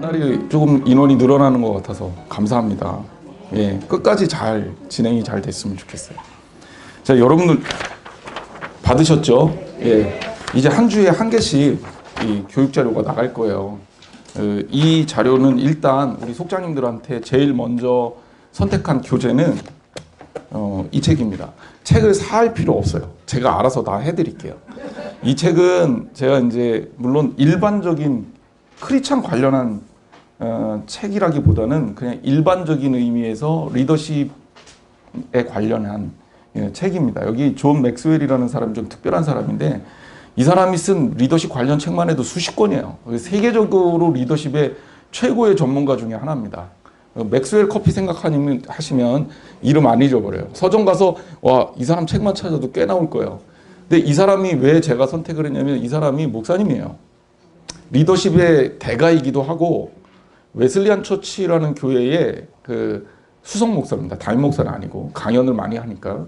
나날이 조금 인원이 늘어나는 것 같아서 감사합니다. 예, 끝까지 잘 진행이 잘 됐으면 좋겠어요. 자, 여러분들 받으셨죠? 예, 이제 한 주에 한 개씩 이 교육 자료가 나갈 거예요. 이 자료는 일단 우리 속장님들한테 제일 먼저 선택한 교재는 이 책입니다. 책을 살 필요 없어요. 제가 알아서 다 해드릴게요. 이 책은 제가 이제 물론 일반적인 크리스찬 관련한 책이라기보다는 그냥 일반적인 의미에서 리더십에 관련한 책입니다. 여기 존 맥스웰이라는 사람이 좀 특별한 사람인데 이 사람이 쓴 리더십 관련 책만 해도 수십 권이에요. 세계적으로 리더십의 최고의 전문가 중에 하나입니다. 맥스웰 커피 생각하시면 이름 안 잊어버려요. 서점 가서 와, 이 사람 책만 찾아도 꽤 나올 거예요. 근데 이 사람이 왜 제가 선택을 했냐면 이 사람이 목사님이에요. 리더십의 대가이기도 하고 웨슬리안 처치라는 교회의 그 수석 목사입니다. 담임 목사는 아니고 강연을 많이 하니까.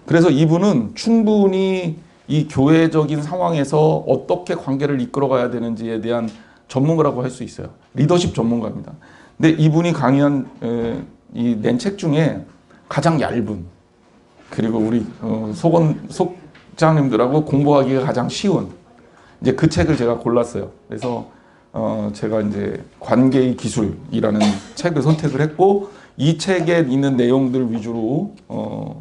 그래서 이분은 충분히 이 교회적인 상황에서 어떻게 관계를 이끌어가야 되는지에 대한 전문가라고 할 수 있어요. 리더십 전문가입니다. 근데 이분이 강의한 이 낸 책 중에 가장 얇은 그리고 우리 속장님들하고 공부하기가 가장 쉬운 이제 그 책을 제가 골랐어요. 그래서 제가 이제 관계의 기술이라는 책을 선택을 했고 이 책에 있는 내용들 위주로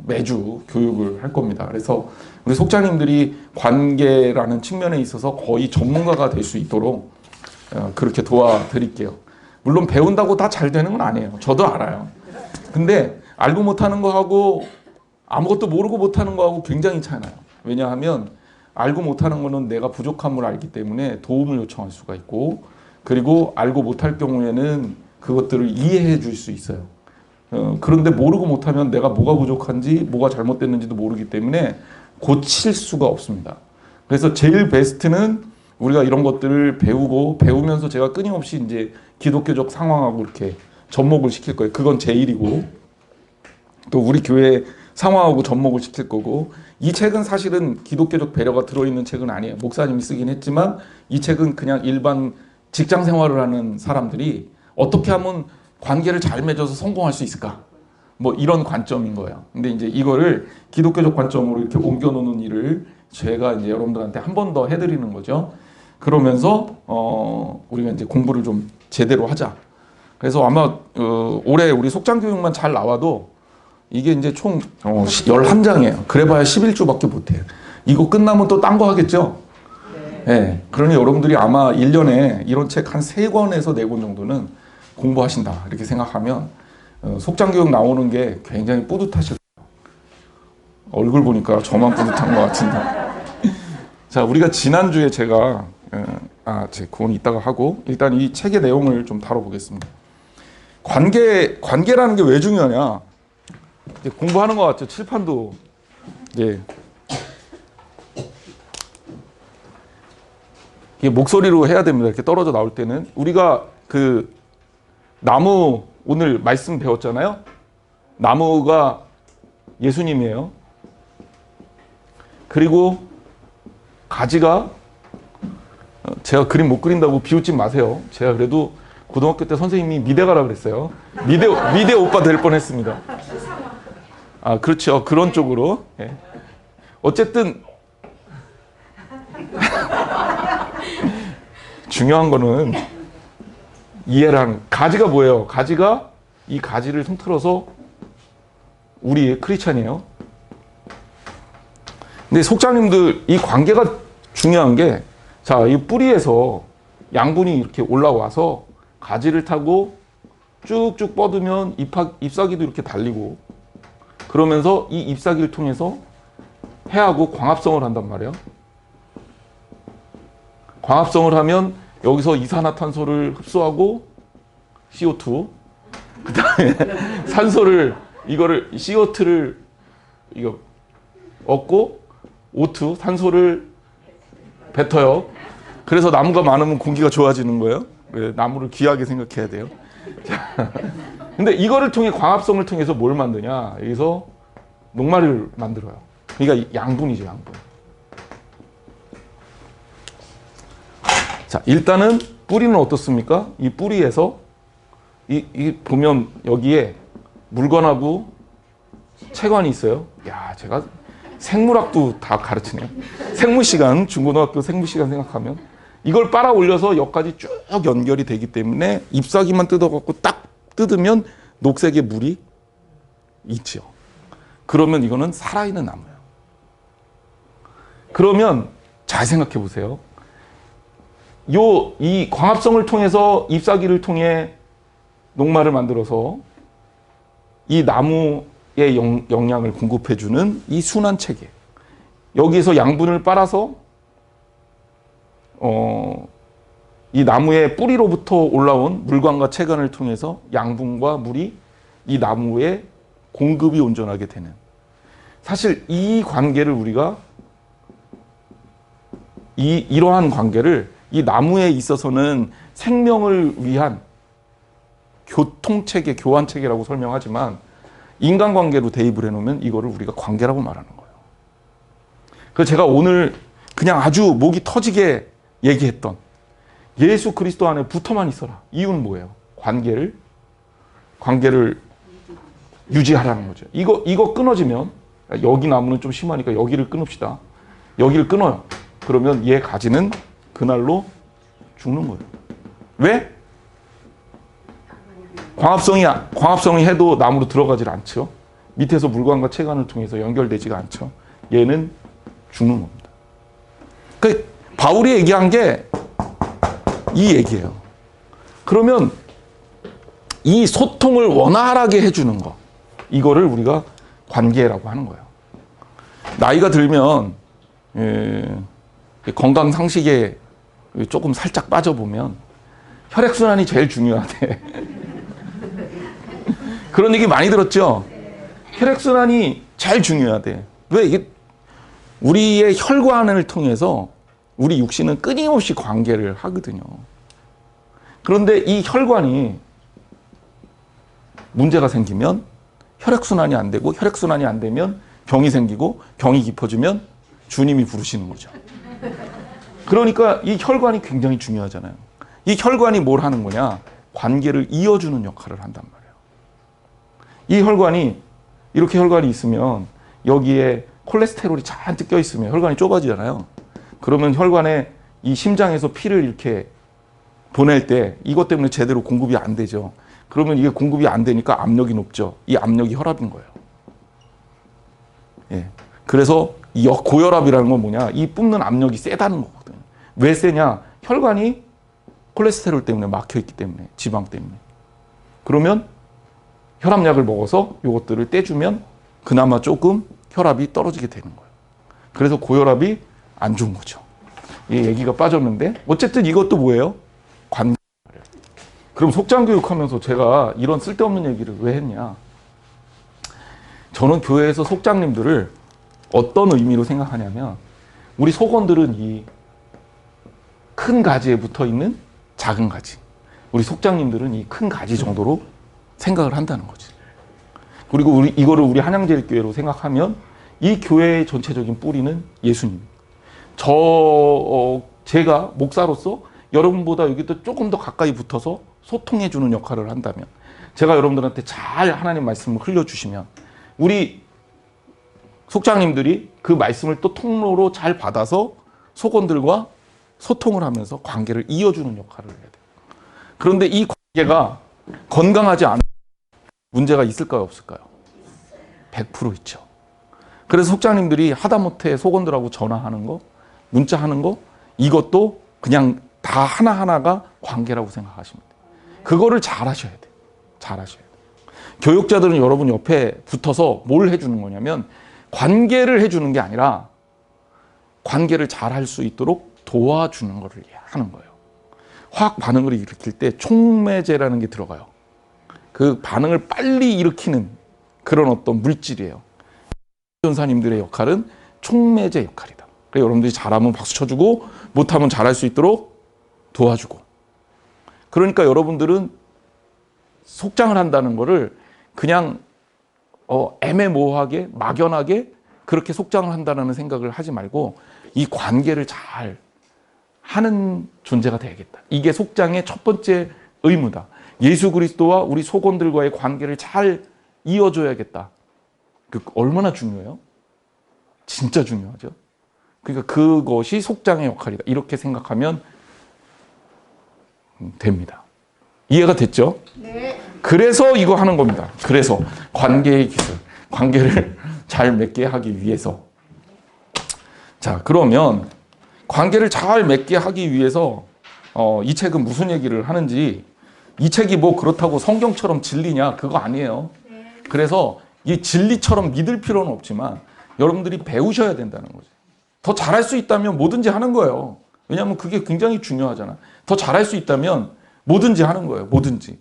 매주 교육을 할 겁니다. 그래서 우리 속장님들이 관계라는 측면에 있어서 거의 전문가가 될 수 있도록 그렇게 도와드릴게요. 물론 배운다고 다 잘 되는 건 아니에요. 저도 알아요. 근데 알고 못하는 거하고 아무것도 모르고 못하는 거하고 굉장히 차이 나요. 왜냐하면 알고 못하는 거는 내가 부족함을 알기 때문에 도움을 요청할 수가 있고 그리고 알고 못할 경우에는 그것들을 이해해 줄 수 있어요. 그런데 모르고 못하면 내가 뭐가 부족한지 뭐가 잘못됐는지도 모르기 때문에 고칠 수가 없습니다. 그래서 제일 베스트는 우리가 이런 것들을 배우면서 제가 끊임없이 이제 기독교적 상황하고 이렇게 접목을 시킬 거예요. 그건 제일이고 또 우리 교회 상황하고 접목을 시킬 거고 이 책은 사실은 기독교적 배려가 들어있는 책은 아니에요. 목사님이 쓰긴 했지만 이 책은 그냥 일반 직장 생활을 하는 사람들이 어떻게 하면 관계를 잘 맺어서 성공할 수 있을까? 뭐 이런 관점인 거예요. 근데 이제 이거를 기독교적 관점으로 이렇게 옮겨놓는 일을 제가 이제 여러분들한테 한 번 더 해드리는 거죠. 그러면서 우리가 이제 공부를 좀 제대로 하자. 그래서 아마 올해 우리 속장 교육만 잘 나와도 이게 이제 총 11장이에요. 그래봐야 11주밖에 못해요. 이거 끝나면 또 딴 거 하겠죠? 네. 그러니 여러분들이 아마 1년에 이런 책 한 3권에서 4권 정도는 공부하신다. 이렇게 생각하면 속장 교육 나오는 게 굉장히 뿌듯하실 거예요. 얼굴 보니까 저만 뿌듯한 것 같은데. 자, 우리가 지난주에 제가 그건 이따가 하고 일단 이 책의 내용을 좀 다뤄보겠습니다. 관계라는 게 왜 중요하냐? 이제 공부하는 것 같죠. 칠판도 이제 이게 목소리로 해야 됩니다. 이렇게 떨어져 나올 때는 우리가 그 나무 오늘 말씀 배웠잖아요. 나무가 예수님이에요. 그리고 가지가 제가 그림 못 그린다고 비웃지 마세요. 제가 그래도 고등학교 때 선생님이 미대 가라 그랬어요. 미대 오빠 될 뻔했습니다. 아, 그렇죠. 그런 쪽으로. 예. 어쨌든 중요한 거는 이해랑 가지가 뭐예요? 가지가 이 가지를 통틀어서 우리 크리스찬이에요. 근데 속장님들 이 관계가 중요한 게 자, 이 뿌리에서 양분이 이렇게 올라와서 가지를 타고 쭉쭉 뻗으면 잎사귀도 이렇게 달리고 그러면서 이 잎사귀를 통해서 해하고 광합성을 한단 말이에요. 광합성을 하면 여기서 이산화탄소를 흡수하고 CO2 그 다음에 산소를 이거를 CO2를 이거 얻고 O2 산소를 뱉어요. 그래서 나무가 많으면 공기가 좋아지는 거예요. 나무를 귀하게 생각해야 돼요. 근데 이거를 통해 광합성을 통해서 뭘 만드냐? 여기서 녹말을 만들어요. 그러니까 양분이죠, 양분. 자, 일단은 뿌리는 어떻습니까? 이 뿌리에서 이 보면 여기에 물관하고 채관이 있어요. 야, 제가 생물학도 다 가르치네요. 생물 시간, 중고등학교 생물 시간 생각하면 이걸 빨아 올려서 여기까지 쭉 연결이 되기 때문에 잎사귀만 뜯어갖고 딱 뜯으면 녹색의 물이 있죠. 그러면 이거는 살아있는 나무예요. 그러면 잘 생각해 보세요. 이 광합성을 통해서 잎사귀를 통해 녹말을 만들어서 이 나무의 영양을 공급해주는 이 순환 체계. 여기에서 양분을 빨아서 이 나무의 뿌리로부터 올라온 물관과 체관을 통해서 양분과 물이 이 나무에 공급이 온전하게 되는. 사실 이 관계를 우리가 이러한 관계를 이 나무에 있어서는 생명을 위한 교통체계, 교환체계라고 설명하지만 인간관계로 대입을 해놓으면 이거를 우리가 관계라고 말하는 거예요. 그래서 제가 오늘 그냥 아주 목이 터지게 얘기했던 예수 그리스도 안에 붙어만 있어라. 이유는 뭐예요? 관계를 유지하라는 거죠. 이거 끊어지면, 여기 나무는 좀 심하니까 여기를 끊읍시다. 여기를 끊어요. 그러면 얘 가지는 그날로 죽는 거예요. 왜? 광합성이 해도 나무로 들어가질 않죠. 밑에서 물관과 체관을 통해서 연결되지가 않죠. 얘는 죽는 겁니다. 그러니까 바울이 얘기한 게 이 얘기예요. 그러면 이 소통을 원활하게 해주는 거, 이거를 우리가 관계라고 하는 거예요. 나이가 들면 건강 상식에 조금 살짝 빠져보면 혈액순환이 제일 중요하대. 그런 얘기 많이 들었죠? 혈액순환이 제일 중요하대. 왜? 이게 우리의 혈관을 통해서 우리 육신은 끊임없이 관계를 하거든요. 그런데 이 혈관이 문제가 생기면 혈액순환이 안 되고, 혈액순환이 안 되면 병이 생기고, 병이 깊어지면 주님이 부르시는 거죠. 그러니까 이 혈관이 굉장히 중요하잖아요. 이 혈관이 뭘 하는 거냐? 관계를 이어주는 역할을 한단 말이에요. 이 혈관이, 이렇게 혈관이 있으면 여기에 콜레스테롤이 잔뜩 껴있으면 혈관이 좁아지잖아요. 그러면 혈관에 이 심장에서 피를 이렇게 보낼 때 이것 때문에 제대로 공급이 안 되죠. 그러면 이게 공급이 안 되니까 압력이 높죠. 이 압력이 혈압인 거예요. 예. 그래서 이 고혈압이라는 건 뭐냐? 이 뿜는 압력이 세다는 거거든요. 왜 세냐? 혈관이 콜레스테롤 때문에 막혀있기 때문에, 지방 때문에. 그러면 혈압약을 먹어서 이것들을 떼주면 그나마 조금 혈압이 떨어지게 되는 거예요. 그래서 고혈압이 안 좋은 거죠. 이 얘기가 빠졌는데 어쨌든 이것도 뭐예요? 관계. 그럼 속장교육하면서 제가 이런 쓸데없는 얘기를 왜 했냐? 저는 교회에서 속장님들을 어떤 의미로 생각하냐면, 우리 속원들은 이 큰 가지에 붙어 있는 작은 가지, 우리 속장님들은 이 큰 가지 정도로 생각을 한다는 거지. 그리고 이거를 우리 한양제일교회로 생각하면 이 교회의 전체적인 뿌리는 예수님. 제가 목사로서 여러분보다 여기도 조금 더 가까이 붙어서 소통해주는 역할을 한다면, 제가 여러분들한테 잘 하나님 말씀을 흘려주시면 우리 속장님들이 그 말씀을 또 통로로 잘 받아서 속원들과 소통을 하면서 관계를 이어주는 역할을 해야 돼요. 그런데 이 관계가 건강하지 않은 문제가 있을까요, 없을까요? 100% 있죠. 그래서 속장님들이 하다못해 속원들하고 전화하는 거, 문자하는 거, 이것도 그냥 다 하나하나가 관계라고 생각하시면 돼요. 그거를 잘 하셔야 돼요. 잘 하셔야 돼요. 교육자들은 여러분 옆에 붙어서 뭘 해주는 거냐면, 관계를 해주는 게 아니라 관계를 잘 할 수 있도록 도와주는 거를 하는 거예요. 화학 반응을 일으킬 때 촉매제라는 게 들어가요. 그 반응을 빨리 일으키는 그런 어떤 물질이에요. 전사님들의 역할은 촉매제 역할이다. 그래서 여러분들이 잘하면 박수 쳐주고, 못하면 잘할 수 있도록 도와주고. 그러니까 여러분들은 속장을 한다는 거를 그냥 애매모호하게, 막연하게 그렇게 속장을 한다는 생각을 하지 말고, 이 관계를 잘 하는 존재가 되야겠다. 이게 속장의 첫 번째 의무다. 예수 그리스도와 우리 속원들과의 관계를 잘 이어줘야겠다. 얼마나 중요해요? 진짜 중요하죠. 그러니까 그것이 속장의 역할이다. 이렇게 생각하면 됩니다. 이해가 됐죠? 네. 그래서 이거 하는 겁니다. 그래서 관계의 기술, 관계를 잘 맺게 하기 위해서. 자, 그러면 관계를 잘 맺게 하기 위해서 이 책은 무슨 얘기를 하는지, 이 책이 뭐 그렇다고 성경처럼 진리냐, 그거 아니에요. 그래서 이 진리처럼 믿을 필요는 없지만 여러분들이 배우셔야 된다는 거죠. 더 잘할 수 있다면 뭐든지 하는 거예요. 왜냐하면 그게 굉장히 중요하잖아. 더 잘할 수 있다면 뭐든지 하는 거예요. 뭐든지.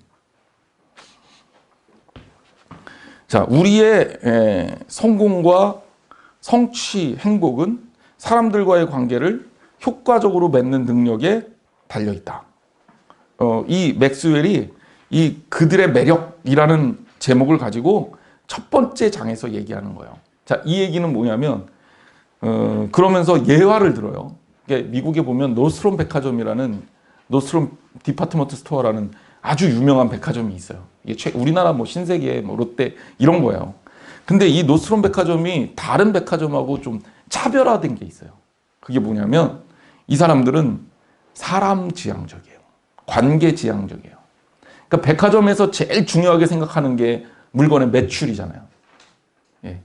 자, 우리의 성공과 성취, 행복은 사람들과의 관계를 효과적으로 맺는 능력에 달려있다. 이 맥스웰이 이 그들의 매력이라는 제목을 가지고 첫 번째 장에서 얘기하는 거예요. 자, 이 얘기는 뭐냐면 그러면서 예화를 들어요. 미국에 보면 노스트롬 백화점이라는, 노스트롬 디파트먼트 스토어라는 아주 유명한 백화점이 있어요. 이게 우리나라 뭐 신세계, 뭐 롯데 이런 거예요. 근데 이 노스트롬 백화점이 다른 백화점하고 좀 차별화된 게 있어요. 그게 뭐냐면 이 사람들은 사람 지향적이에요. 관계 지향적이에요. 그러니까 백화점에서 제일 중요하게 생각하는 게 물건의 매출이잖아요. 예.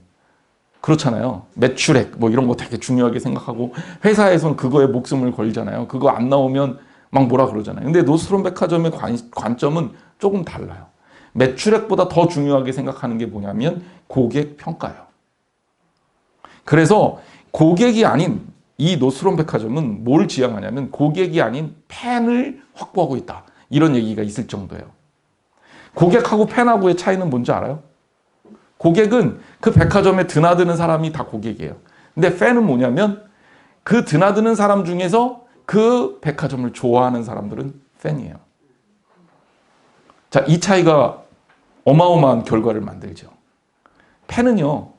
그렇잖아요. 매출액 뭐 이런 거 되게 중요하게 생각하고 회사에서는 그거에 목숨을 걸잖아요. 그거 안 나오면 막 뭐라 그러잖아요. 근데 노스트롬 백화점의 관점은 조금 달라요. 매출액보다 더 중요하게 생각하는 게 뭐냐면 고객 평가예요. 그래서 고객이 아닌 이 노스트롬 백화점은 뭘 지향하냐면 고객이 아닌 팬을 확보하고 있다. 이런 얘기가 있을 정도예요. 고객하고 팬하고의 차이는 뭔지 알아요? 고객은 그 백화점에 드나드는 사람이 다 고객이에요. 근데 팬은 뭐냐면 그 드나드는 사람 중에서 그 백화점을 좋아하는 사람들은 팬이에요. 자, 이 차이가 어마어마한 결과를 만들죠. 팬은요,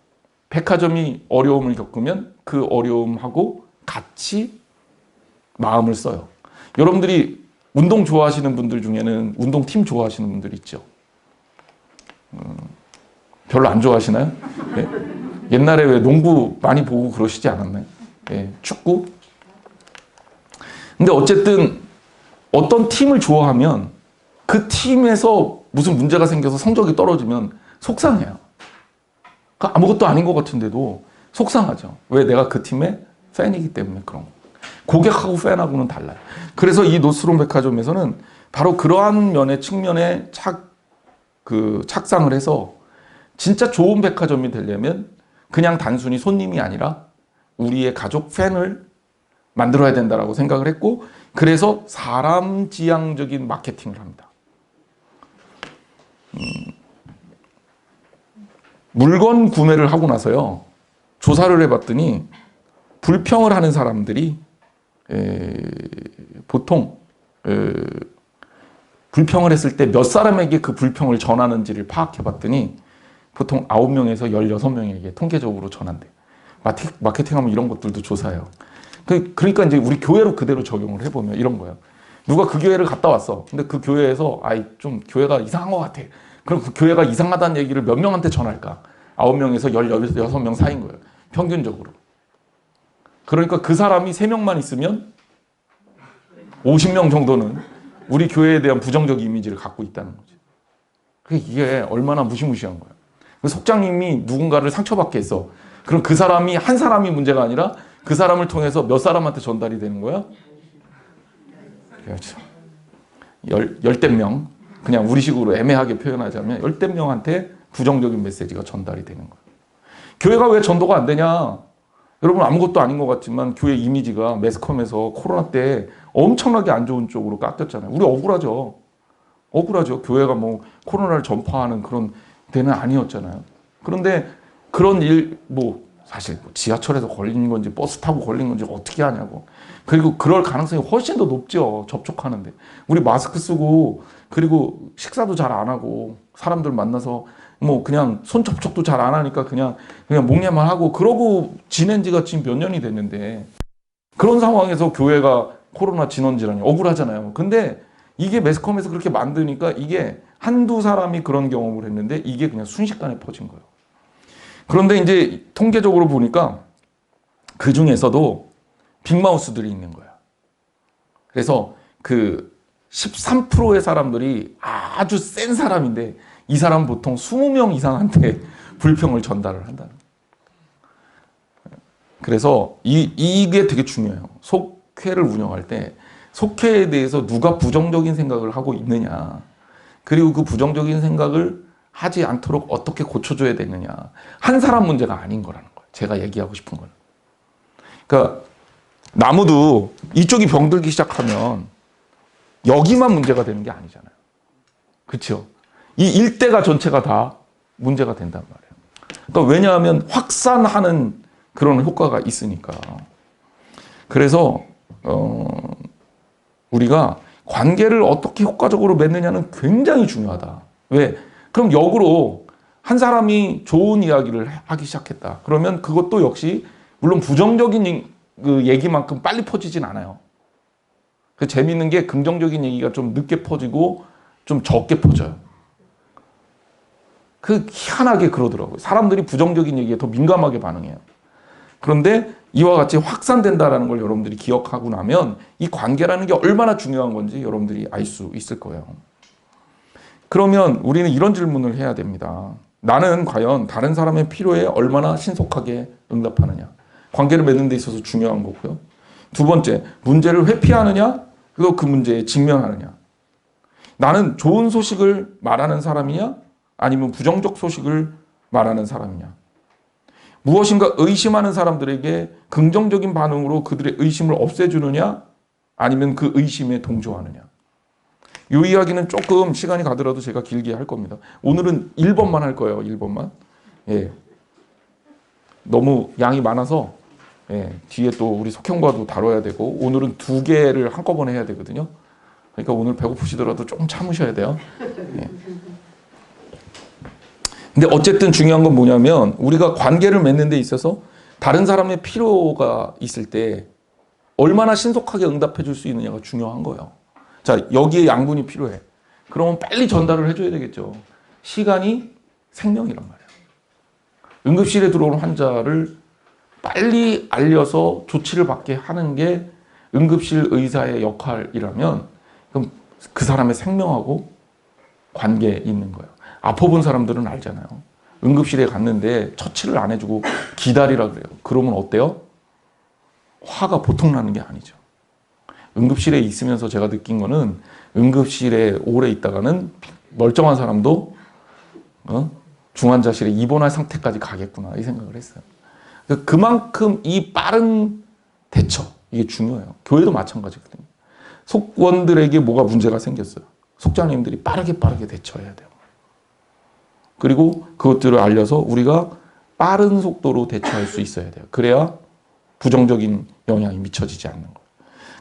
백화점이 어려움을 겪으면 그 어려움하고 같이 마음을 써요. 여러분들이 운동 좋아하시는 분들 중에는 운동팀 좋아하시는 분들 있죠. 별로 안 좋아하시나요? 네. 옛날에 왜 농구 많이 보고 그러시지 않았나요? 네. 축구? 근데 어쨌든 어떤 팀을 좋아하면 그 팀에서 무슨 문제가 생겨서 성적이 떨어지면 속상해요. 아무것도 아닌 것 같은데도 속상하죠. 왜? 내가 그 팀의 팬이기 때문에 그런 거. 고객하고 팬하고는 달라요. 그래서 이 노스트롬 백화점에서는 바로 그러한 면의 측면에 착상을 해서 진짜 좋은 백화점이 되려면 그냥 단순히 손님이 아니라 우리의 가족 팬을 만들어야 된다라고 생각을 했고, 그래서 사람 지향적인 마케팅을 합니다. 물건 구매를 하고 나서요, 조사를 해봤더니 불평을 하는 사람들이 보통 불평을 했을 때 몇 사람에게 그 불평을 전하는지를 파악해봤더니 보통 9명에서 16명에게 통계적으로 전한대요. 마케팅하면 이런 것들도 조사해요. 그러니까 이제 우리 교회로 그대로 적용을 해보면 이런 거예요. 누가 그 교회를 갔다 왔어. 근데 그 교회에서 좀 교회가 이상한 것 같아. 그럼 그 교회가 이상하다는 얘기를 몇 명한테 전할까? 9명에서 16명 사이인 거예요. 평균적으로. 그러니까 그 사람이 3명만 있으면 50명 정도는 우리 교회에 대한 부정적 이미지를 갖고 있다는 거죠. 이게 얼마나 무시무시한 거예요. 속장님이 누군가를 상처받게 했어. 그럼 그 사람이 한 사람이 문제가 아니라 그 사람을 통해서 몇 사람한테 전달이 되는 거야? 그렇죠. 열댓 명. 그냥 우리식으로 애매하게 표현하자면 열댓 명한테 부정적인 메시지가 전달이 되는 거예요. 교회가 왜 전도가 안 되냐? 여러분 아무것도 아닌 것 같지만 교회 이미지가 매스컴에서 코로나 때 엄청나게 안 좋은 쪽으로 깎였잖아요. 우리 억울하죠. 억울하죠. 교회가 뭐 코로나를 전파하는 그런 데는 아니었잖아요. 그런데 그런 일, 사실 지하철에서 걸린 건지 버스 타고 걸린 건지 어떻게 하냐고. 그리고 그럴 가능성이 훨씬 더 높죠. 접촉하는데. 우리 마스크 쓰고 그리고 식사도 잘 안 하고 사람들 만나서 그냥 손 접촉도 잘 안 하니까 그냥 목례만 하고 그러고 지낸 지가 지금 몇 년이 됐는데, 그런 상황에서 교회가 코로나 진원질환이 억울하잖아요. 근데 이게 매스컴에서 그렇게 만드니까 이게 한두 사람이 그런 경험을 했는데 이게 그냥 순식간에 퍼진 거예요. 그런데 이제 통계적으로 보니까 그 중에서도 빅마우스들이 있는 거야. 그래서 그 13%의 사람들이 아주 센 사람인데 이 사람은 보통 20명 이상한테 불평을 전달을 한다는 거예요. 그래서 이게 되게 중요해요. 속회를 운영할 때 속회에 대해서 누가 부정적인 생각을 하고 있느냐, 그리고 그 부정적인 생각을 하지 않도록 어떻게 고쳐줘야 되느냐. 한 사람 문제가 아닌 거라는 거예요. 제가 얘기하고 싶은 건. 그러니까 나무도 이쪽이 병들기 시작하면 여기만 문제가 되는 게 아니잖아요. 그렇죠? 이 일대가 전체가 다 문제가 된단 말이에요. 그러니까 왜냐하면 확산하는 그런 효과가 있으니까. 그래서 우리가 관계를 어떻게 효과적으로 맺느냐는 굉장히 중요하다. 왜? 그럼 역으로 한 사람이 좋은 이야기를 하기 시작했다. 그러면 그것도 역시 물론 부정적인 그 얘기만큼 빨리 퍼지진 않아요. 그 재미있는 게 긍정적인 얘기가 좀 늦게 퍼지고 좀 적게 퍼져요. 그 희한하게 그러더라고요. 사람들이 부정적인 얘기에 더 민감하게 반응해요. 그런데 이와 같이 확산된다는 걸 여러분들이 기억하고 나면 이 관계라는 게 얼마나 중요한 건지 여러분들이 알 수 있을 거예요. 그러면 우리는 이런 질문을 해야 됩니다. 나는 과연 다른 사람의 필요에 얼마나 신속하게 응답하느냐. 관계를 맺는 데 있어서 중요한 거고요. 두 번째, 문제를 회피하느냐, 그리고 그 문제에 직면하느냐. 나는 좋은 소식을 말하는 사람이냐, 아니면 부정적 소식을 말하는 사람이냐. 무엇인가 의심하는 사람들에게 긍정적인 반응으로 그들의 의심을 없애주느냐, 아니면 그 의심에 동조하느냐. 이 이야기는 조금 시간이 가더라도 제가 길게 할 겁니다. 오늘은 1번만 할 거예요. 1번만. 예. 너무 양이 많아서 뒤에 또 우리 속형과도 다뤄야 되고 오늘은 2개를 한꺼번에 해야 되거든요. 그러니까 오늘 배고프시더라도 조금 참으셔야 돼요. 예. 근데 어쨌든 중요한 건 뭐냐면 우리가 관계를 맺는 데 있어서 다른 사람의 필요가 있을 때 얼마나 신속하게 응답해 줄 수 있느냐가 중요한 거예요. 자, 여기에 양분이 필요해. 그러면 빨리 전달을 해줘야 되겠죠. 시간이 생명이란 말이에요. 응급실에 들어오는 환자를 빨리 알려서 조치를 받게 하는 게 응급실 의사의 역할이라면 그럼 그 사람의 생명하고 관계에 있는 거예요. 아파본 사람들은 알잖아요. 응급실에 갔는데 처치를 안 해주고 기다리라 그래요. 그러면 어때요? 화가 보통 나는 게 아니죠. 응급실에 있으면서 제가 느낀 거는 응급실에 오래 있다가는 멀쩡한 사람도 중환자실에 입원할 상태까지 가겠구나 이 생각을 했어요. 그만큼 이 빠른 대처 이게 중요해요. 교회도 마찬가지거든요. 속원들에게 뭐가 문제가 생겼어요. 속장님들이 빠르게 대처해야 돼요. 그리고 그것들을 알려서 우리가 빠른 속도로 대처할 수 있어야 돼요. 그래야 부정적인 영향이 미쳐지지 않는 거예요.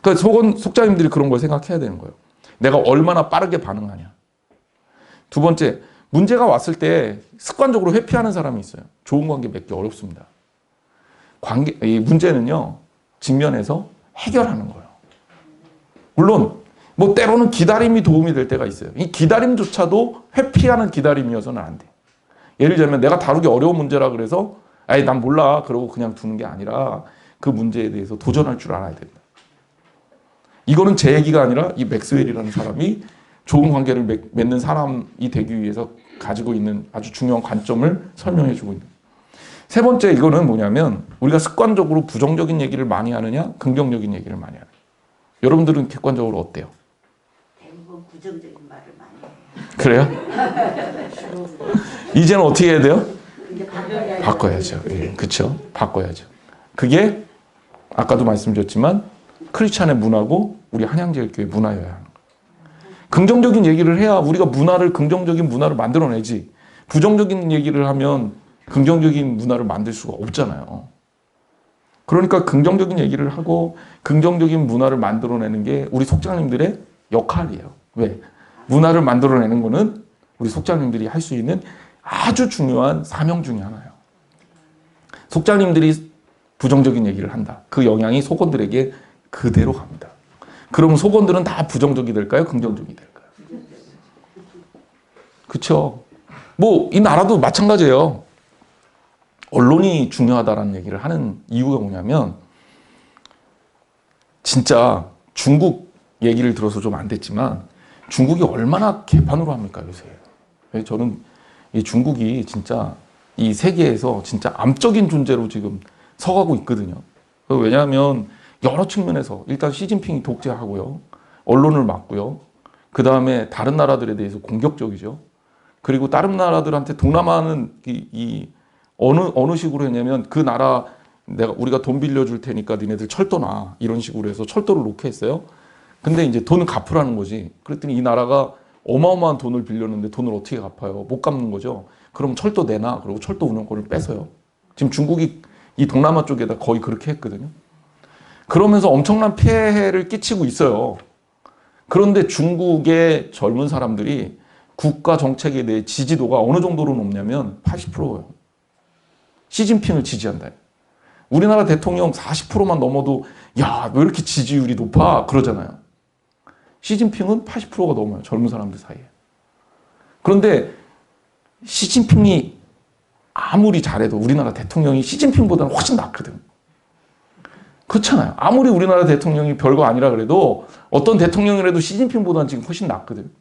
그러니까 속장님들이 그런 걸 생각해야 되는 거예요. 내가 얼마나 빠르게 반응하냐. 두 번째, 문제가 왔을 때 습관적으로 회피하는 사람이 있어요. 좋은 관계 맺기 어렵습니다. 이 문제는요, 직면해서 해결하는 거예요. 물론, 뭐 때로는 기다림이 도움이 될 때가 있어요. 이 기다림조차도 회피하는 기다림이어서는 안 돼요. 예를 들면 내가 다루기 어려운 문제라 그래서 아이 난 몰라 그러고 그냥 두는 게 아니라 그 문제에 대해서 도전할 줄 알아야 된다. 이거는 제 얘기가 아니라 이 맥스웰이라는 사람이 좋은 관계를 맺는 사람이 되기 위해서 가지고 있는 아주 중요한 관점을 설명해 주고 있는. 세 번째 이거는 뭐냐면 우리가 습관적으로 부정적인 얘기를 많이 하느냐 긍정적인 얘기를 많이 하느냐. 여러분들은 객관적으로 어때요? 대부분 부정적인 말을 많이 해요. 그래요? 이제는 어떻게 해야 돼요? 바꿔야죠. 예, 그렇죠. 바꿔야죠. 그게 아까도 말씀드렸지만 크리스찬의 문화고 우리 한양제일교회 문화여야 하는 거예요. 긍정적인 얘기를 해야 우리가 긍정적인 문화를 만들어내지 부정적인 얘기를 하면 긍정적인 문화를 만들 수가 없잖아요. 그러니까 긍정적인 얘기를 하고 긍정적인 문화를 만들어내는 게 우리 속장님들의 역할이에요. 왜? 문화를 만들어내는 거는 우리 속장님들이 할 수 있는 아주 중요한 사명 중에 하나예요. 속장님들이 부정적인 얘기를 한다. 그 영향이 속원들에게 그대로 갑니다. 그럼 속언들은 다 부정적이 될까요? 긍정적이 될까요? 그렇죠. 뭐 이 나라도 마찬가지예요. 언론이 중요하다라는 얘기를 하는 이유가 뭐냐면 진짜 중국 얘기를 들어서 좀 안 됐지만 중국이 얼마나 개판으로 합니까 요새. 저는 이 중국이 진짜 이 세계에서 진짜 암적인 존재로 지금 서가고 있거든요. 왜냐하면 여러 측면에서 일단 시진핑이 독재하고요. 언론을 막고요. 그 다음에 다른 나라들에 대해서 공격적이죠. 그리고 다른 나라들한테 동남아는 어느 식으로 했냐면 그 나라 우리가 돈 빌려줄 테니까 니네들 철도 놔 이런 식으로 해서 철도를 놓게 했어요. 근데 이제 돈을 갚으라는 거지. 그랬더니 이 나라가 어마어마한 돈을 빌렸는데 돈을 어떻게 갚아요? 못 갚는 거죠. 그럼 철도 내놔. 그리고 철도 운영권을 뺏어요. 지금 중국이 이 동남아 쪽에다 거의 그렇게 했거든요. 그러면서 엄청난 피해를 끼치고 있어요. 그런데 중국의 젊은 사람들이 국가 정책에 대해 지지도가 어느 정도로 높냐면 80%예요. 시진핑을 지지한다. 우리나라 대통령 40%만 넘어도 야, 왜 이렇게 지지율이 높아? 그러잖아요. 시진핑은 80%가 넘어요. 젊은 사람들 사이에. 그런데 시진핑이 아무리 잘해도 우리나라 대통령이 시진핑보다는 훨씬 낫거든. 그렇잖아요. 아무리 우리나라 대통령이 별거 아니라 그래도 어떤 대통령이라도 시진핑보다는 지금 훨씬 낫거든.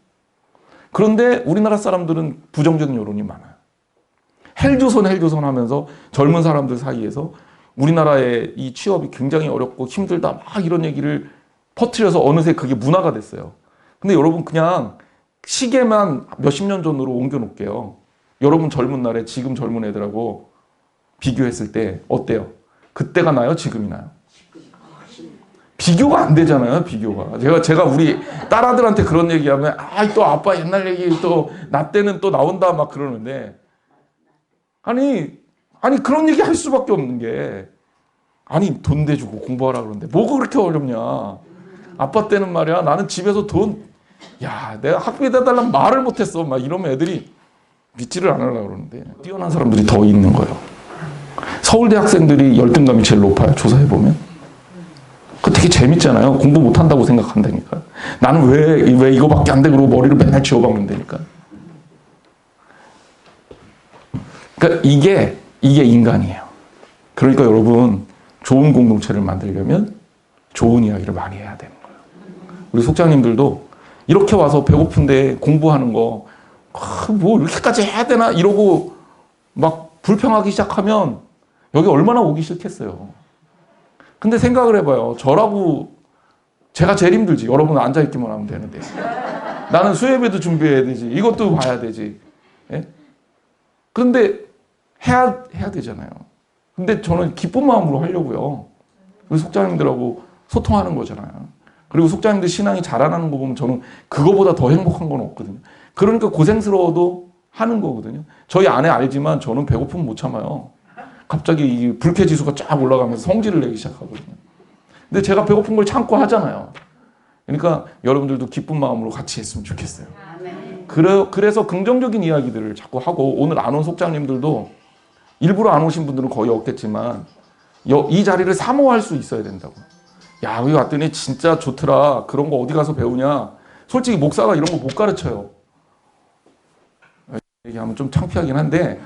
그런데 우리나라 사람들은 부정적인 여론이 많아요. 헬조선 하면서 젊은 사람들 사이에서 우리나라의 이 취업이 굉장히 어렵고 힘들다 막 이런 얘기를 퍼뜨려서 어느새 그게 문화가 됐어요. 근데 여러분 그냥 시계만 몇십 년 전으로 옮겨 놓을게요. 여러분 젊은 날에 지금 젊은 애들하고 비교했을 때 어때요? 그때가 나요? 지금이 나요? 비교가 안 되잖아요, 비교가. 제가 우리 딸아들한테 그런 얘기하면, 또 아빠 옛날 얘기 또, 나 때는 또 나온다, 막 그러는데. 아니, 그런 얘기 할 수밖에 없는 게, 아니, 돈 대주고 공부하라 그러는데, 뭐가 그렇게 어렵냐. 아빠 때는 말이야, 나는 집에서 내가 학비에 대달라면 말을 못했어. 막 이러면 애들이 믿지를 않으려고 그러는데, 뛰어난 사람들이 더 있는 거예요. 서울대 학생들이 열등감이 제일 높아요, 조사해보면. 그거 되게 재밌잖아요. 공부 못한다고 생각한다니까. 나는 왜 이거밖에 안 돼? 그러고 머리를 맨날 쥐어박는다니까. 그러니까 이게 인간이에요. 그러니까 여러분, 좋은 공동체를 만들려면 좋은 이야기를 많이 해야 되는 거예요. 우리 속장님들도 이렇게 와서 배고픈데 공부하는 거, 뭐 이렇게까지 해야 되나? 이러고 막 불평하기 시작하면 여기 얼마나 오기 싫겠어요. 근데 생각을 해봐요. 저라고 제가 제일 힘들지. 여러분 앉아있기만 하면 되는데. 나는 수혜배도 준비해야 되지. 이것도 봐야 되지. 예? 그런데 해야 되잖아요. 근데 저는 기쁜 마음으로 하려고요. 우리 속장님들하고 소통하는 거잖아요. 그리고 속장님들 신앙이 자라나는 거 보면 저는 그거보다 더 행복한 건 없거든요. 그러니까 고생스러워도 하는 거거든요. 저희 아내 알지만 저는 배고프면 못 참아요. 갑자기 이 불쾌지수가 쫙 올라가면서 성질을 내기 시작하거든요. 근데 제가 배고픈 걸 참고 하잖아요. 그러니까 여러분들도 기쁜 마음으로 같이 했으면 좋겠어요. 그래서 긍정적인 이야기들을 자꾸 하고, 오늘 안 온 속장님들도 일부러 안 오신 분들은 거의 없겠지만 이 자리를 사모할 수 있어야 된다고. 야, 여기 왔더니 진짜 좋더라. 그런 거 어디 가서 배우냐. 솔직히 목사가 이런 거 못 가르쳐요. 얘기하면 좀 창피하긴 한데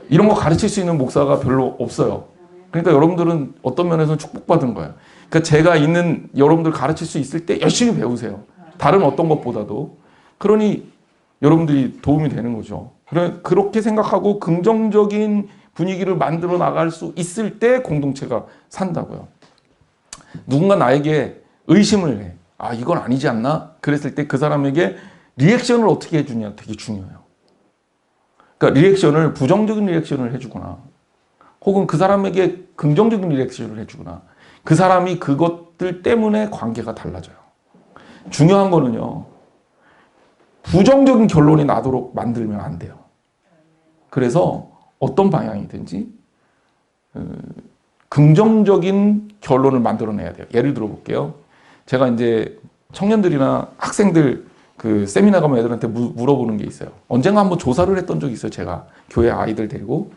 이런 거 가르칠 수 있는 목사가 별로 없어요. 그러니까 여러분들은 어떤 면에서는 축복받은 거예요. 그러니까 제가 있는 여러분들 가르칠 수 있을 때 열심히 배우세요. 다른 어떤 것보다도. 그러니 여러분들이 도움이 되는 거죠. 그렇게 생각하고 긍정적인 분위기를 만들어 나갈 수 있을 때 공동체가 산다고요. 누군가 나에게 의심을 해. 이건 아니지 않나? 그랬을 때 그 사람에게 리액션을 어떻게 해주냐 되게 중요해요. 그러니까 리액션을 부정적인 리액션을 해주거나 혹은 그 사람에게 긍정적인 리액션을 해주거나 그 사람이 그것들 때문에 관계가 달라져요. 중요한 거는요. 부정적인 결론이 나도록 만들면 안 돼요. 그래서 어떤 방향이든지 긍정적인 결론을 만들어내야 돼요. 예를 들어 볼게요. 제가 이제 청년들이나 학생들 그 세미나 가면 애들한테 물어보는 게 있어요. 언젠가 한번 조사를 했던 적이 있어요. 제가 교회 아이들 데리고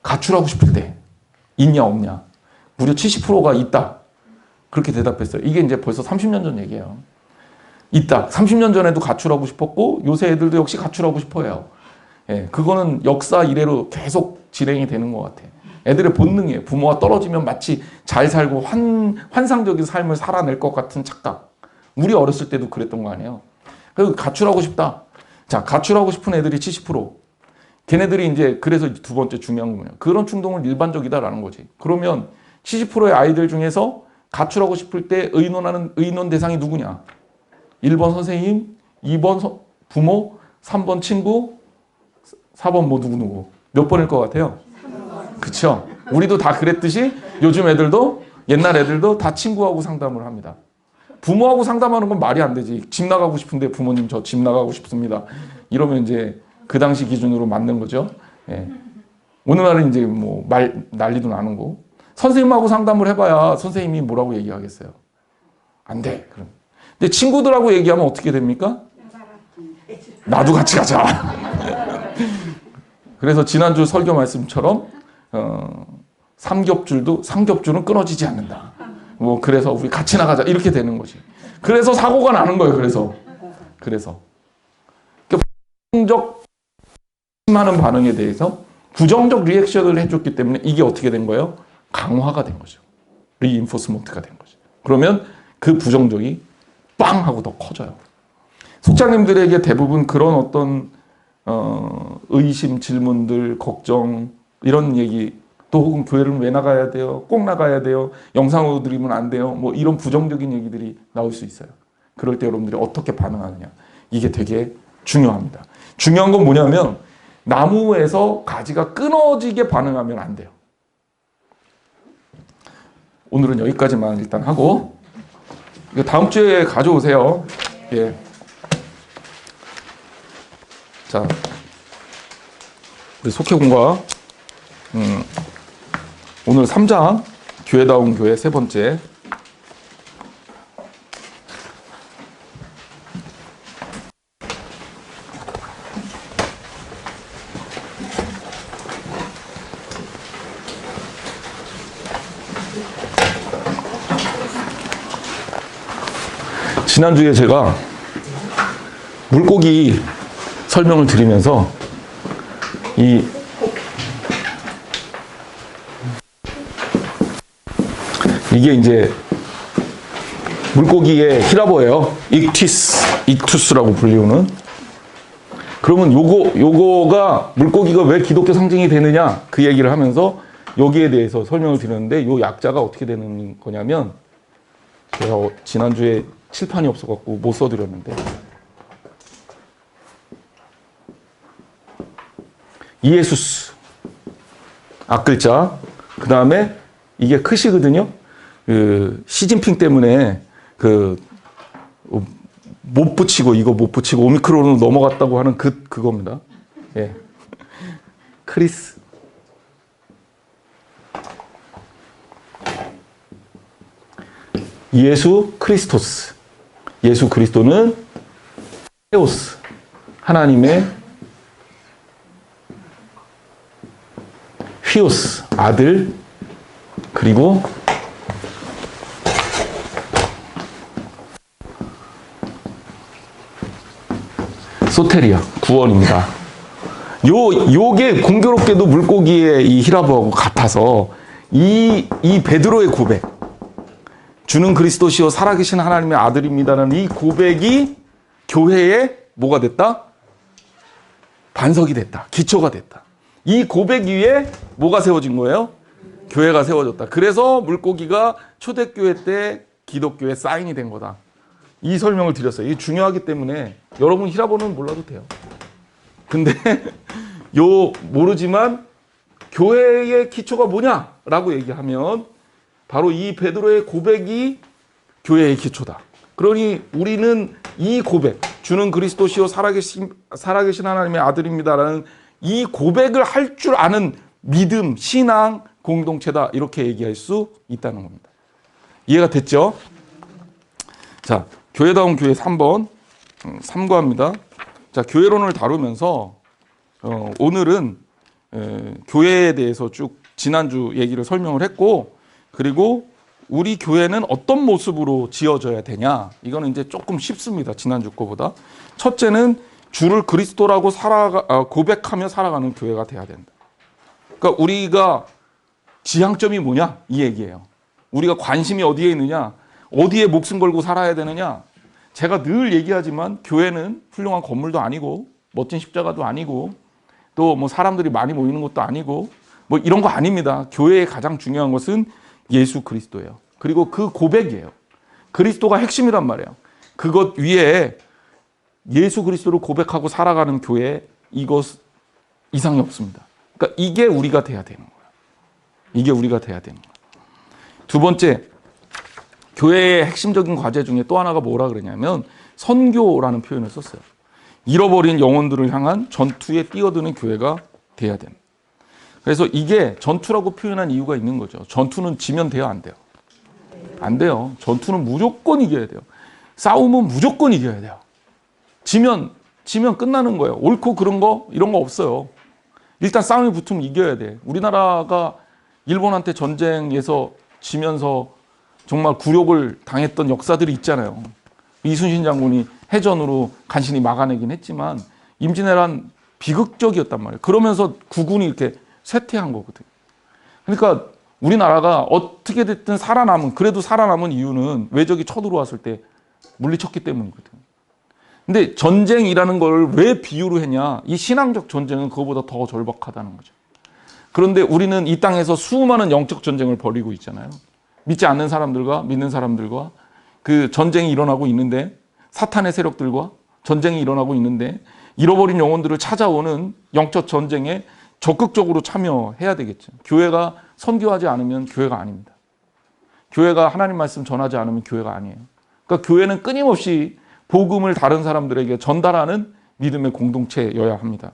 가출하고 싶을 때 있냐 없냐. 무려 70%가 있다. 그렇게 대답했어요. 이게 이제 벌써 30년 전 얘기예요. 있다. 30년 전에도 가출하고 싶었고 요새 애들도 역시 가출하고 싶어해요. 예, 그거는 역사 이래로 계속 진행이 되는 것 같아. 애들의 본능이에요. 부모와 떨어지면 마치 잘 살고 환상적인 삶을 살아낼 것 같은 착각. 우리 어렸을 때도 그랬던 거 아니에요. 그래서 가출하고 싶다. 자, 가출하고 싶은 애들이 70%. 걔네들이 이제 그래서 두 번째 중요한 거예요. 그런 충동은 일반적이다라는 거지. 그러면 70%의 아이들 중에서 가출하고 싶을 때 의논 대상이 누구냐? 1번 선생님, 2번 부모, 3번 친구, 4번 뭐 누구 몇 번일 것 같아요? 그쵸? 우리도 다 그랬듯이 요즘 애들도 옛날 애들도 다 친구하고 상담을 합니다. 부모하고 상담하는 건 말이 안 되지. 집 나가고 싶은데 부모님 저 집 나가고 싶습니다. 이러면 이제 그 당시 기준으로 맞는 거죠. 예. 오늘날은 이제 뭐 난리도 나는 거. 선생님하고 상담을 해봐야 선생님이 뭐라고 얘기하겠어요? 안 돼. 그럼. 근데 친구들하고 얘기하면 어떻게 됩니까? 나도 같이 가자. 그래서 지난주 설교 말씀처럼 삼겹줄은 끊어지지 않는다. 뭐 그래서 우리 같이 나가자 이렇게 되는 거지. 그래서 사고가 나는 거예요. 그래서 부정적 하는 반응에 대해서 부정적 리액션을 해줬기 때문에 이게 어떻게 된 거예요? 강화가 된 거죠. 리인포스먼트가 된 거죠. 그러면 그 부정적이 빵 하고 더 커져요. 속장님들에게 대부분 그런 어떤 의심, 질문들, 걱정 이런 얘기 또 혹은 교회를 왜 나가야 돼요? 꼭 나가야 돼요? 영상으로 드리면 안 돼요? 뭐 이런 부정적인 얘기들이 나올 수 있어요. 그럴 때 여러분들이 어떻게 반응하느냐 이게 되게 중요합니다. 중요한 건 뭐냐면 나무에서 가지가 끊어지게 반응하면 안 돼요. 오늘은 여기까지만 일단 하고 이거 다음 주에 가져오세요. 예. 자, 우리 속회공과 오늘 3장 교회다운 교회 세 번째. 지난주에 제가 물고기 설명을 드리면서 이게 이제 물고기의 히라보예요. 익투스라고 불리우는. 그러면 요거가 물고기가 왜 기독교 상징이 되느냐 그 얘기를 하면서 여기에 대해서 설명을 드렸는데 요 약자가 어떻게 되는 거냐면 제가 지난주에 칠판이 없어갖고 못 써드렸는데 이에수스 앞글자 그 다음에 이게 크시거든요. 그 시진핑 때문에 못 붙이고 이거 못 붙이고 오미크론으로 넘어갔다고 하는 그겁니다. 예. 크리스 예수 크리스토스. 예수 그리스도는 테오스 하나님의 휘오스 아들 그리고 소테리아 구원입니다. 요게 공교롭게도 물고기의 이 히라보하고 같아서 이 베드로의 고백 주는 그리스도시요 살아계신 하나님의 아들입니다라는 이 고백이 교회에 뭐가 됐다? 반석이 됐다. 기초가 됐다. 이 고백 위에 뭐가 세워진 거예요? 교회가 세워졌다. 그래서 물고기가 초대교회 때 기독교의 사인이 된 거다. 이 설명을 드렸어요. 이게 중요하기 때문에 여러분 히라보는 몰라도 돼요. 근데 모르지만 교회의 기초가 뭐냐라고 얘기하면 바로 이 베드로의 고백이 교회의 기초다. 그러니 우리는 이 고백, 주는 그리스도시요 살아계신 하나님의 아들입니다라는 이 고백을 할 줄 아는 믿음, 신앙, 공동체다. 이렇게 얘기할 수 있다는 겁니다. 이해가 됐죠? 자, 교회다운 교회 3번 삼과입니다. 자, 교회론을 다루면서 오늘은 교회에 대해서 쭉 지난주 얘기를 설명을 했고 그리고 우리 교회는 어떤 모습으로 지어져야 되냐? 이거는 이제 조금 쉽습니다. 지난주 거보다. 첫째는 주를 그리스도라고 고백하며 살아가는 교회가 돼야 된다. 그러니까 우리가 지향점이 뭐냐? 이 얘기예요. 우리가 관심이 어디에 있느냐? 어디에 목숨 걸고 살아야 되느냐? 제가 늘 얘기하지만 교회는 훌륭한 건물도 아니고 멋진 십자가도 아니고 또 뭐 사람들이 많이 모이는 것도 아니고 뭐 이런 거 아닙니다. 교회의 가장 중요한 것은 예수 그리스도예요. 그리고 그 고백이에요. 그리스도가 핵심이란 말이에요. 그것 위에 예수 그리스도를 고백하고 살아가는 교회, 이것 이상이 없습니다. 그러니까 이게 우리가 돼야 되는 거예요. 이게 우리가 돼야 되는 거예요. 두 번째, 교회의 핵심적인 과제 중에 또 하나가 뭐라 그러냐면 선교라는 표현을 썼어요. 잃어버린 영혼들을 향한 전투에 뛰어드는 교회가 돼야 됩니다. 그래서 이게 전투라고 표현한 이유가 있는 거죠. 전투는 지면 돼요, 안 돼요? 안 돼요. 전투는 무조건 이겨야 돼요. 싸움은 무조건 이겨야 돼요. 지면 끝나는 거예요. 옳고 그런 거 이런 거 없어요. 일단 싸움이 붙으면 이겨야 돼. 우리나라가 일본한테 전쟁에서 지면서 정말 굴욕을 당했던 역사들이 있잖아요. 이순신 장군이 해전으로 간신히 막아내긴 했지만 임진왜란 비극적이었단 말이에요. 그러면서 국군이 이렇게 쇠퇴한 거거든요. 그러니까 우리나라가 어떻게 됐든 그래도 살아남은 이유는 외적이 쳐들어왔을 때 물리쳤기 때문이거든요. 근데 전쟁이라는 걸 왜 비유로 했냐? 이 신앙적 전쟁은 그거보다 더 절박하다는 거죠. 그런데 우리는 이 땅에서 수많은 영적 전쟁을 벌이고 있잖아요. 믿지 않는 사람들과 믿는 사람들과 그 전쟁이 일어나고 있는데, 사탄의 세력들과 전쟁이 일어나고 있는데, 잃어버린 영혼들을 찾아오는 영적 전쟁에 적극적으로 참여해야 되겠죠. 교회가 선교하지 않으면 교회가 아닙니다. 교회가 하나님 말씀 전하지 않으면 교회가 아니에요. 그러니까 교회는 끊임없이 복음을 다른 사람들에게 전달하는 믿음의 공동체여야 합니다.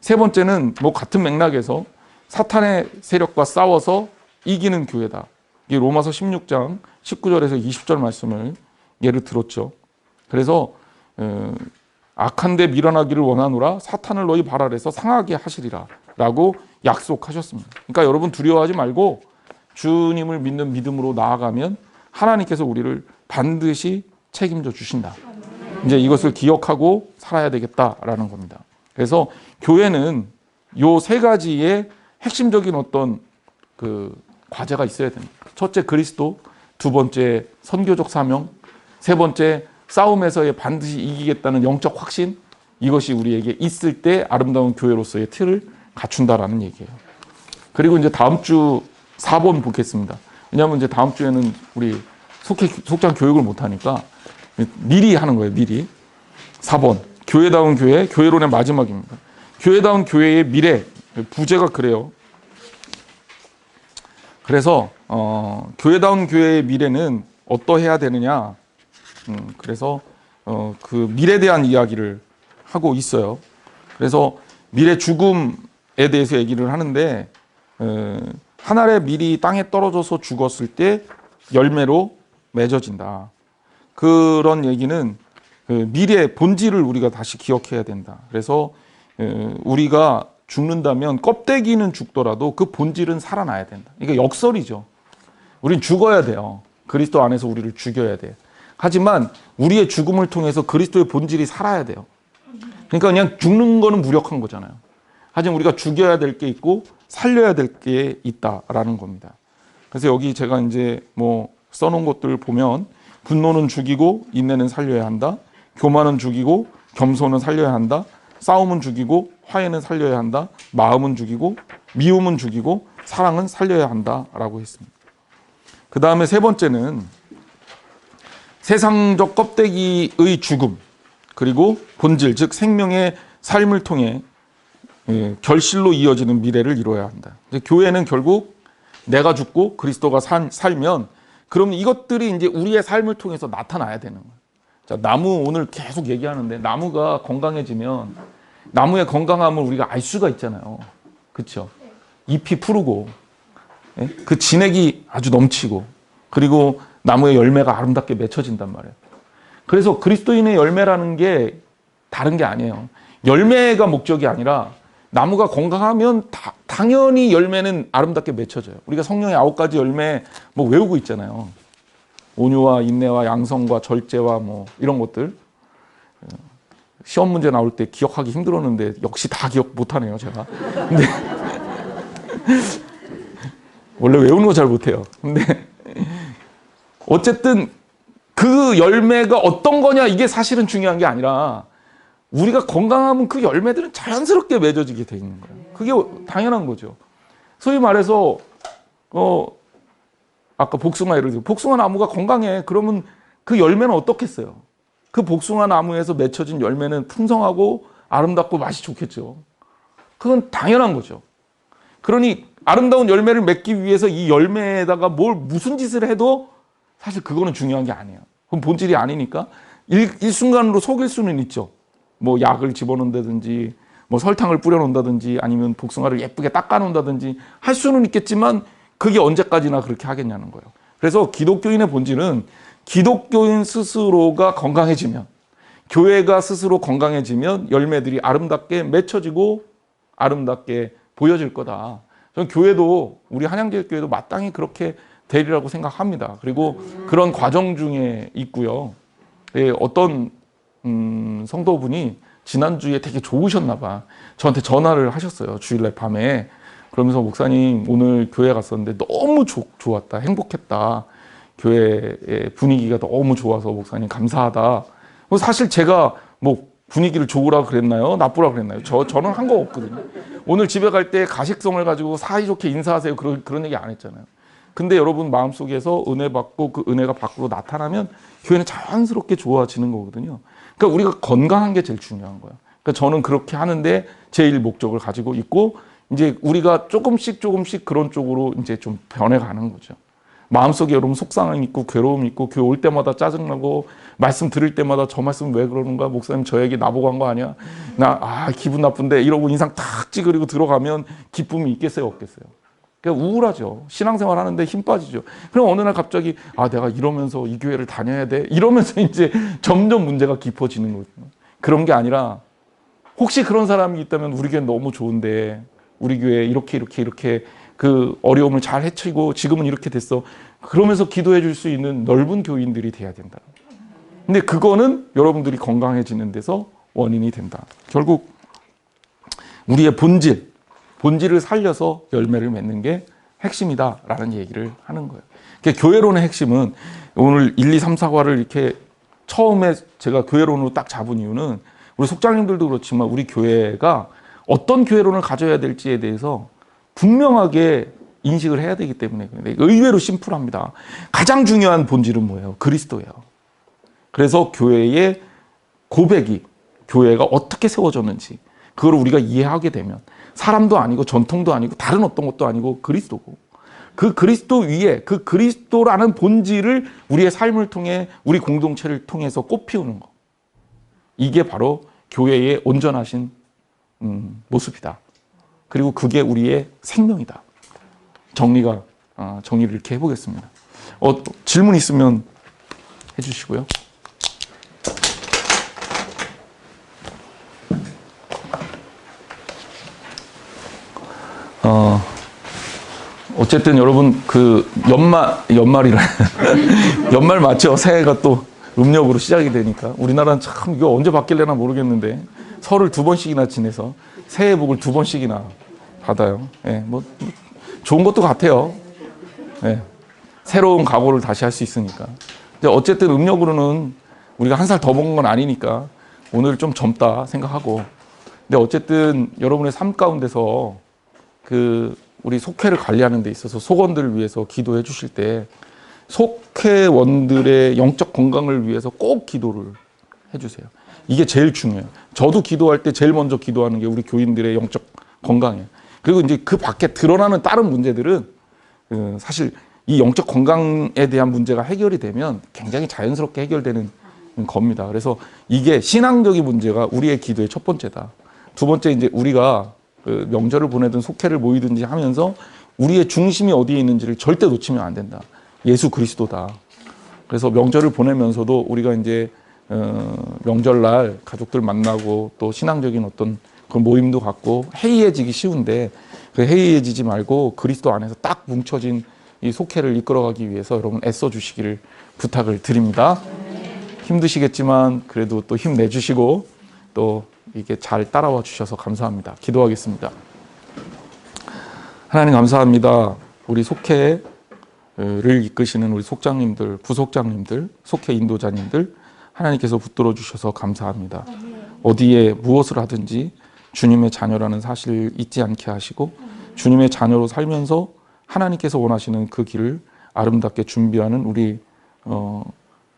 세 번째는 뭐 같은 맥락에서 사탄의 세력과 싸워서 이기는 교회다. 이게 로마서 16장 19절에서 20절 말씀을 예를 들었죠. 그래서 악한 데 밀어나기를 원하노라 사탄을 너희 발 아래서 상하게 하시리라 라고 약속하셨습니다. 그러니까 여러분 두려워하지 말고 주님을 믿는 믿음으로 나아가면 하나님께서 우리를 반드시 책임져 주신다. 이제 이것을 기억하고 살아야 되겠다라는 겁니다. 그래서 교회는 요 세 가지의 핵심적인 어떤 그 과제가 있어야 됩니다. 첫째 그리스도, 두 번째 선교적 사명, 세 번째 싸움에서의 반드시 이기겠다는 영적 확신, 이것이 우리에게 있을 때 아름다운 교회로서의 틀을 갖춘다라는 얘기예요. 그리고 이제 다음 주 4번 보겠습니다. 왜냐하면 이제 다음 주에는 우리 속장 교육을 못 하니까 미리 하는 거예요. 미리. 4번 교회다운 교회, 교회론의 마지막입니다. 교회다운 교회의 미래, 부제가 그래요. 그래서 교회다운 교회의 미래는 어떠해야 되느냐. 그래서 그 미래에 대한 이야기를 하고 있어요. 그래서 미래 죽음에 대해서 얘기를 하는데 한 알의 밀이 땅에 떨어져서 죽었을 때 열매로 맺어진다. 그런 얘기는 미래의 본질을 우리가 다시 기억해야 된다. 그래서 우리가 죽는다면 껍데기는 죽더라도 그 본질은 살아나야 된다. 이게 역설이죠. 우린 죽어야 돼요. 그리스도 안에서 우리를 죽여야 돼. 하지만 우리의 죽음을 통해서 그리스도의 본질이 살아야 돼요. 그러니까 그냥 죽는 거는 무력한 거잖아요. 하지만 우리가 죽여야 될 게 있고 살려야 될 게 있다라는 겁니다. 그래서 여기 제가 이제 뭐 써놓은 것들을 보면 분노는 죽이고 인내는 살려야 한다. 교만은 죽이고 겸손은 살려야 한다. 싸움은 죽이고 화해는 살려야 한다. 마음은 죽이고 미움은 죽이고 사랑은 살려야 한다라고 했습니다. 그 다음에 세 번째는 세상적 껍데기의 죽음, 그리고 본질, 즉 생명의 삶을 통해 결실로 이어지는 미래를 이루어야 한다. 교회는 결국 내가 죽고 그리스도가 살면 그럼 이것들이 이제 우리의 삶을 통해서 나타나야 되는 거예요. 자, 나무 오늘 계속 얘기하는데 나무가 건강해지면 나무의 건강함을 우리가 알 수가 있잖아요. 그렇죠? 잎이 푸르고 그 진액이 아주 넘치고 그리고 나무의 열매가 아름답게 맺혀진단 말이에요. 그래서 그리스도인의 열매라는 게 다른 게 아니에요. 열매가 목적이 아니라 나무가 건강하면 당연히 열매는 아름답게 맺혀져요. 우리가 성령의 9가지 열매 뭐 외우고 있잖아요. 온유와 인내와 양성과 절제와 뭐 이런 것들. 시험 문제 나올 때 기억하기 힘들었는데 역시 다 기억 못하네요, 제가. 근데 원래 외우는 거 잘 못해요. 근데 어쨌든 그 열매가 어떤 거냐 이게 사실은 중요한 게 아니라 우리가 건강하면 그 열매들은 자연스럽게 맺어지게 돼 있는 거예요. 그게 당연한 거죠. 소위 말해서 아까 복숭아 예를 들어 복숭아 나무가 건강해. 그러면 그 열매는 어떻겠어요? 그 복숭아 나무에서 맺혀진 열매는 풍성하고 아름답고 맛이 좋겠죠. 그건 당연한 거죠. 그러니 아름다운 열매를 맺기 위해서 이 열매에다가 무슨 짓을 해도 사실 그거는 중요한 게 아니에요. 그건 본질이 아니니까 일순간으로 속일 수는 있죠. 뭐 약을 집어넣는다든지 뭐 설탕을 뿌려놓는다든지 아니면 복숭아를 예쁘게 닦아놓는다든지 할 수는 있겠지만 그게 언제까지나 그렇게 하겠냐는 거예요. 그래서 기독교인의 본질은 기독교인 스스로가 건강해지면 교회가 스스로 건강해지면 열매들이 아름답게 맺혀지고 아름답게 보여질 거다. 저는 교회도 우리 한양제일교회도 마땅히 그렇게 되리라고 생각합니다. 그리고 그런 과정 중에 있고요. 어떤 성도분이 지난주에 되게 좋으셨나 봐. 저한테 전화를 하셨어요. 주일날 밤에. 그러면서 목사님 오늘 교회 갔었는데 너무 좋았다. 행복했다. 교회의 분위기가 너무 좋아서 목사님 감사하다. 사실 제가 뭐 분위기를 좋으라 그랬나요? 나쁘라 그랬나요? 저는 한 거 없거든요. 오늘 집에 갈 때 가식성을 가지고 사이좋게 인사하세요. 그런 얘기 안 했잖아요. 근데 여러분 마음속에서 은혜 받고 그 은혜가 밖으로 나타나면 교회는 자연스럽게 좋아지는 거거든요. 그러니까 우리가 건강한 게 제일 중요한 거예요. 그러니까 저는 그렇게 하는데 제일 목적을 가지고 있고 이제 우리가 조금씩 그런 쪽으로 이제 좀 변해가는 거죠. 마음속에 여러분 속상함이 있고 괴로움이 있고 교회 올 때마다 짜증나고 말씀 들을 때마다 저 말씀 왜 그러는가? 목사님 저 얘기 나보고 한 거 아니야? 기분 나쁜데 이러고 인상 탁 찌그리고 들어가면 기쁨이 있겠어요? 없겠어요? 그냥 우울하죠. 신앙생활 하는데 힘 빠지죠. 그럼 어느 날 갑자기 내가 이러면서 이 교회를 다녀야 돼? 이러면서 이제 점점 문제가 깊어지는 거죠. 그런 게 아니라 혹시 그런 사람이 있다면 우리 교회 너무 좋은데 우리 교회 이렇게 그 어려움을 잘 헤치고 지금은 이렇게 됐어. 그러면서 기도해 줄 수 있는 넓은 교인들이 돼야 된다. 근데 그거는 여러분들이 건강해지는 데서 원인이 된다. 결국 우리의 본질을 살려서 열매를 맺는 게 핵심이다라는 얘기를 하는 거예요. 그러니까 교회론의 핵심은 오늘 1, 2, 3, 4과를 이렇게 처음에 제가 교회론으로 딱 잡은 이유는 우리 속장님들도 그렇지만 우리 교회가 어떤 교회론을 가져야 될지에 대해서 분명하게 인식을 해야 되기 때문에 의외로 심플합니다. 가장 중요한 본질은 뭐예요? 그리스도예요. 그래서 교회의 고백이 교회가 어떻게 세워졌는지 그걸 우리가 이해하게 되면 사람도 아니고 전통도 아니고 다른 어떤 것도 아니고 그리스도고 그 그리스도 위에 그 그리스도라는 본질을 우리의 삶을 통해 우리 공동체를 통해서 꽃피우는 거. 이게 바로 교회의 온전하신 모습이다. 그리고 그게 우리의 생명이다. 정리를 이렇게 해보겠습니다. 질문 있으면 해주시고요. 어쨌든 여러분 그 연말이라 연말 맞죠? 새해가 또 음력으로 시작이 되니까 우리나라는 참 이거 언제 바뀔래나 모르겠는데 설을 2번씩이나 지내서 새해 복을 2번씩이나 받아요. 뭐 좋은 것도 같아요. 새로운 각오를 다시 할 수 있으니까. 근데 어쨌든 음력으로는 우리가 한 살 더 먹은 건 아니니까 오늘 좀 젊다 생각하고. 근데 어쨌든 여러분의 삶 가운데서 우리 속회를 관리하는 데 있어서 속원들을 위해서 기도해 주실 때 속회원들의 영적 건강을 위해서 꼭 기도를 해주세요. 이게 제일 중요해요. 저도 기도할 때 제일 먼저 기도하는 게 우리 교인들의 영적 건강이에요. 그리고 이제 그 밖에 드러나는 다른 문제들은 사실 이 영적 건강에 대한 문제가 해결이 되면 굉장히 자연스럽게 해결되는 겁니다. 그래서 이게 신앙적인 문제가 우리의 기도의 첫 번째다. 두 번째 이제 우리가 명절을 보내든 속회를 모이든지 하면서 우리의 중심이 어디에 있는지를 절대 놓치면 안 된다. 예수 그리스도다. 그래서 명절을 보내면서도 우리가 이제 명절날 가족들 만나고 또 신앙적인 어떤 그 모임도 갖고 해이해지기 쉬운데 그 해이해지지 말고 그리스도 안에서 딱 뭉쳐진 이 속회를 이끌어가기 위해서 여러분 애써 주시기를 부탁을 드립니다. 힘드시겠지만 그래도 또 힘내주시고 또 이게 잘 따라와 주셔서 감사합니다. 기도하겠습니다. 하나님 감사합니다. 우리 속회를 이끄시는 우리 속장님들, 부속장님들, 속회 인도자님들 하나님께서 붙들어 주셔서 감사합니다. 어디에 무엇을 하든지 주님의 자녀라는 사실을 잊지 않게 하시고 주님의 자녀로 살면서 하나님께서 원하시는 그 길을 아름답게 준비하는 우리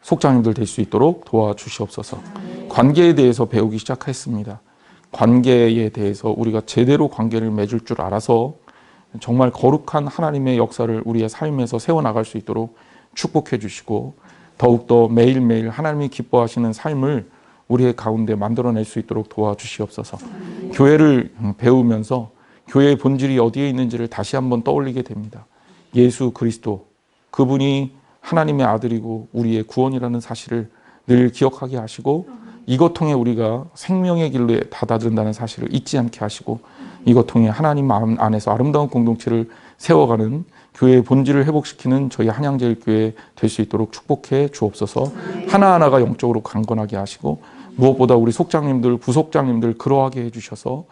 속장님들 될 수 있도록 도와주시옵소서. 관계에 대해서 배우기 시작했습니다. 관계에 대해서 우리가 제대로 관계를 맺을 줄 알아서 정말 거룩한 하나님의 역사를 우리의 삶에서 세워나갈 수 있도록 축복해 주시고 더욱더 매일매일 하나님이 기뻐하시는 삶을 우리의 가운데 만들어낼 수 있도록 도와주시옵소서. 교회를 배우면서 교회의 본질이 어디에 있는지를 다시 한번 떠올리게 됩니다. 예수 그리스도, 그분이 하나님의 아들이고 우리의 구원이라는 사실을 늘 기억하게 하시고 이것 통해 우리가 생명의 길로 다다른다는 사실을 잊지 않게 하시고 이것 통해 하나님 마음 안에서 아름다운 공동체를 세워가는 교회의 본질을 회복시키는 저희 한양제일교회 될 수 있도록 축복해 주옵소서. 하나하나가 영적으로 강건하게 하시고 무엇보다 우리 속장님들, 부속장님들 그러하게 해주셔서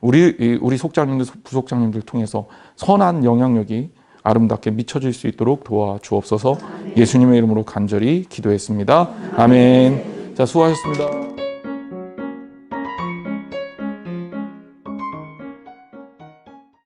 우리 속장님들, 부속장님들 통해서 선한 영향력이 아름답게 미쳐질 수 있도록 도와주옵소서. 예수님의 이름으로 간절히 기도했습니다. 아멘. 자, 수고하셨습니다.